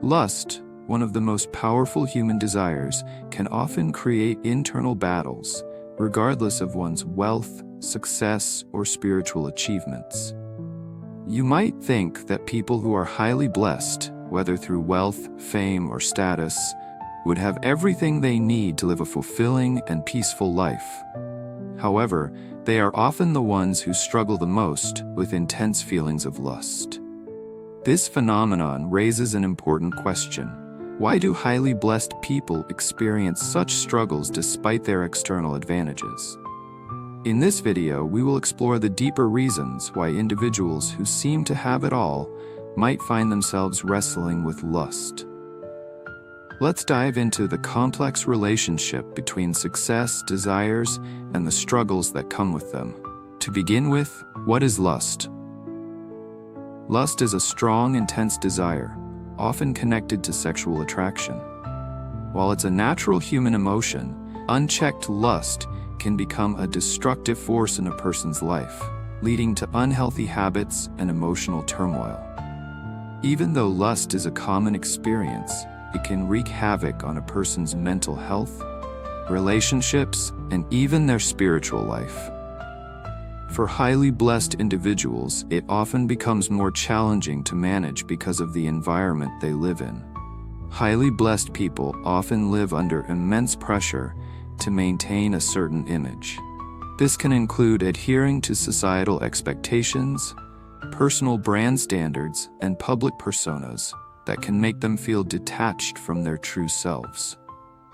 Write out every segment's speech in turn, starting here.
Lust, one of the most powerful human desires, can often create internal battles, regardless of one's wealth, success, or spiritual achievements. You might think that people who are highly blessed, whether through wealth, fame, or status, would have everything they need to live a fulfilling and peaceful life. However, they are often the ones who struggle the most with intense feelings of lust. This phenomenon raises an important question. Why do highly blessed people experience such struggles despite their external advantages? In this video, we will explore the deeper reasons why individuals who seem to have it all might find themselves wrestling with lust. Let's dive into the complex relationship between success, desires, and the struggles that come with them. To begin with, what is lust? Lust is a strong, intense desire, often connected to sexual attraction. While it's a natural human emotion, unchecked lust can become a destructive force in a person's life, leading to unhealthy habits and emotional turmoil. Even though lust is a common experience, it can wreak havoc on a person's mental health, relationships, and even their spiritual life. For highly blessed individuals, it often becomes more challenging to manage because of the environment they live in. Highly blessed people often live under immense pressure to maintain a certain image. This can include adhering to societal expectations, personal brand standards, and public personas that can make them feel detached from their true selves.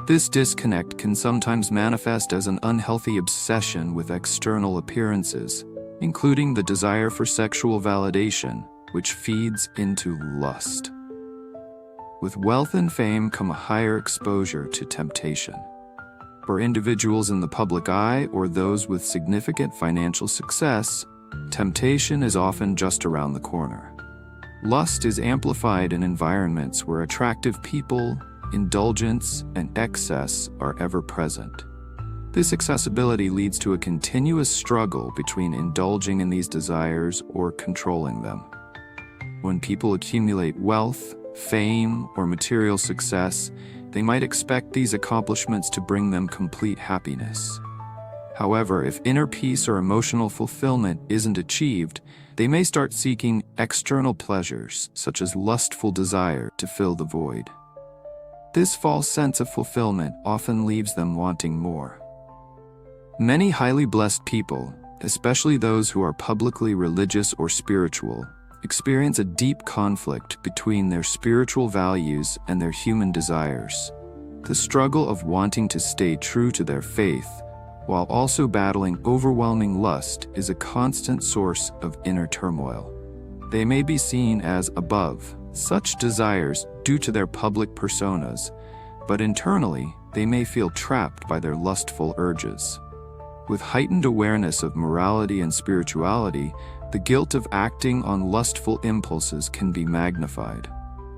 This disconnect can sometimes manifest as an unhealthy obsession with external appearances, including the desire for sexual validation, which feeds into lust. With wealth and fame come a higher exposure to temptation. For individuals in the public eye or those with significant financial success, temptation is often just around the corner. Lust is amplified in environments where attractive people, indulgence, and excess are ever present. This accessibility leads to a continuous struggle between indulging in these desires or controlling them. When people accumulate wealth, fame, or material success, they might expect these accomplishments to bring them complete happiness. However, if inner peace or emotional fulfillment isn't achieved, they may start seeking external pleasures, such as lustful desire, to fill the void. This false sense of fulfillment often leaves them wanting more. Many highly blessed people, especially those who are publicly religious or spiritual, experience a deep conflict between their spiritual values and their human desires. The struggle of wanting to stay true to their faith, while also battling overwhelming lust, is a constant source of inner turmoil. They may be seen as above such desires due to their public personas, but internally, they may feel trapped by their lustful urges. With heightened awareness of morality and spirituality, the guilt of acting on lustful impulses can be magnified.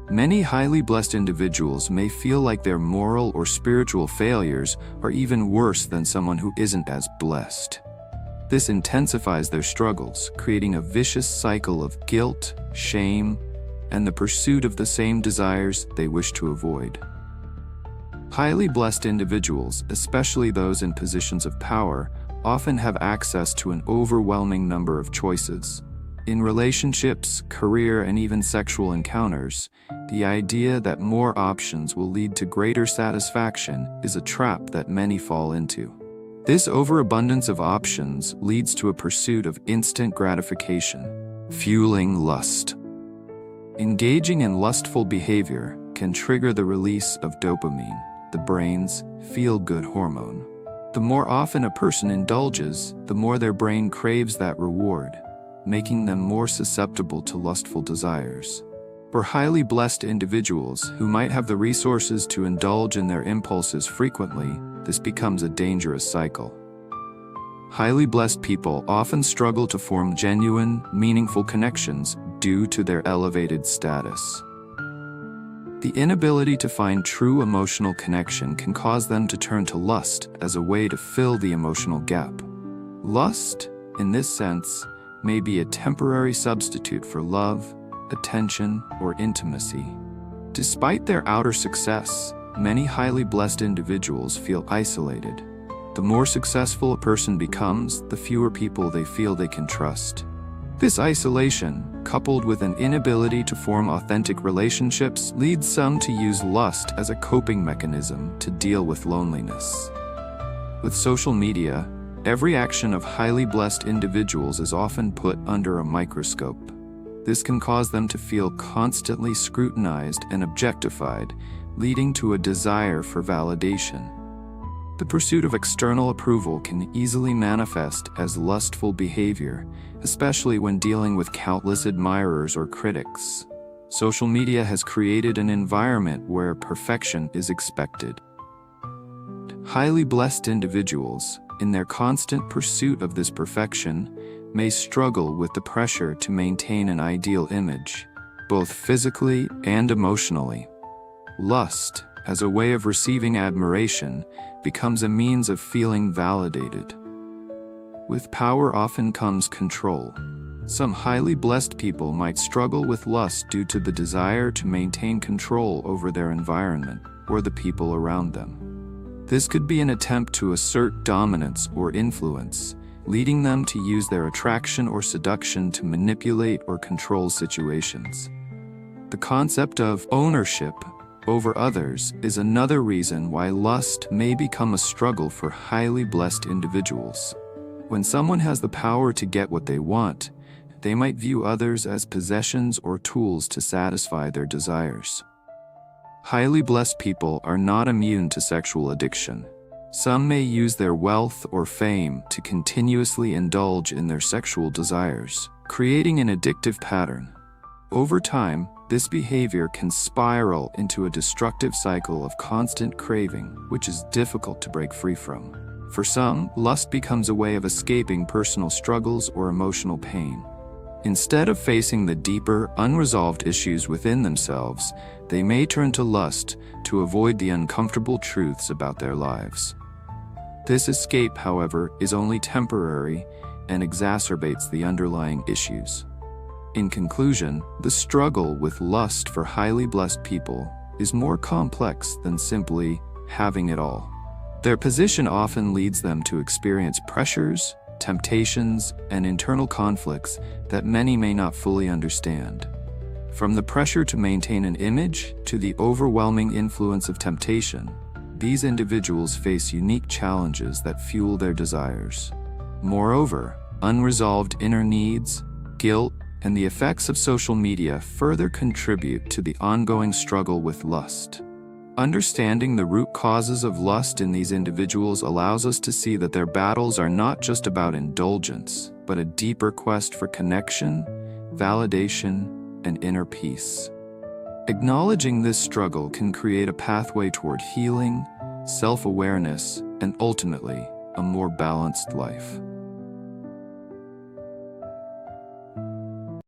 Many highly blessed individuals may feel like their moral or spiritual failures are even worse than someone who isn't as blessed. This intensifies their struggles, creating a vicious cycle of guilt, shame, and the pursuit of the same desires they wish to avoid. Highly blessed individuals, especially those in positions of power, often have access to an overwhelming number of choices. In relationships, career, and even sexual encounters, the idea that more options will lead to greater satisfaction is a trap that many fall into. This overabundance of options leads to a pursuit of instant gratification, fueling lust. Engaging in lustful behavior can trigger the release of dopamine, the brain's feel-good hormone. The more often a person indulges, the more their brain craves that reward, making them more susceptible to lustful desires. For highly blessed individuals who might have the resources to indulge in their impulses frequently, this becomes a dangerous cycle. Highly blessed people often struggle to form genuine, meaningful connections due to their elevated status. The inability to find true emotional connection can cause them to turn to lust as a way to fill the emotional gap. Lust, in this sense, may be a temporary substitute for love, attention, or intimacy. Despite their outer success, many highly blessed individuals feel isolated. The more successful a person becomes, the fewer people they feel they can trust. This isolation, coupled with an inability to form authentic relationships, leads some to use lust as a coping mechanism to deal with loneliness. With social media, every action of highly blessed individuals is often put under a microscope. This can cause them to feel constantly scrutinized and objectified, leading to a desire for validation. The pursuit of external approval can easily manifest as lustful behavior, especially when dealing with countless admirers or critics. Social media has created an environment where perfection is expected. Highly blessed individuals, in their constant pursuit of this perfection, may struggle with the pressure to maintain an ideal image, both physically and emotionally. Lust, as a way of receiving admiration, becomes a means of feeling validated. With power often comes control. Some highly blessed people might struggle with lust due to the desire to maintain control over their environment or the people around them. This could be an attempt to assert dominance or influence, leading them to use their attraction or seduction to manipulate or control situations. The concept of ownership over others is another reason why lust may become a struggle for highly blessed individuals. When someone has the power to get what they want, they might view others as possessions or tools to satisfy their desires. Highly blessed people are not immune to sexual addiction. Some may use their wealth or fame to continuously indulge in their sexual desires, creating an addictive pattern. Over time, this behavior can spiral into a destructive cycle of constant craving, which is difficult to break free from. For some, lust becomes a way of escaping personal struggles or emotional pain. Instead of facing the deeper, unresolved issues within themselves, they may turn to lust to avoid the uncomfortable truths about their lives. This escape, however, is only temporary and exacerbates the underlying issues. In conclusion, the struggle with lust for highly blessed people is more complex than simply having it all. Their position often leads them to experience pressures, temptations, and internal conflicts that many may not fully understand. From the pressure to maintain an image to the overwhelming influence of temptation, these individuals face unique challenges that fuel their desires. Moreover, unresolved inner needs, guilt, and the effects of social media further contribute to the ongoing struggle with lust. Understanding the root causes of lust in these individuals allows us to see that their battles are not just about indulgence, but a deeper quest for connection, validation, and inner peace. Acknowledging this struggle can create a pathway toward healing, self-awareness, and ultimately, a more balanced life.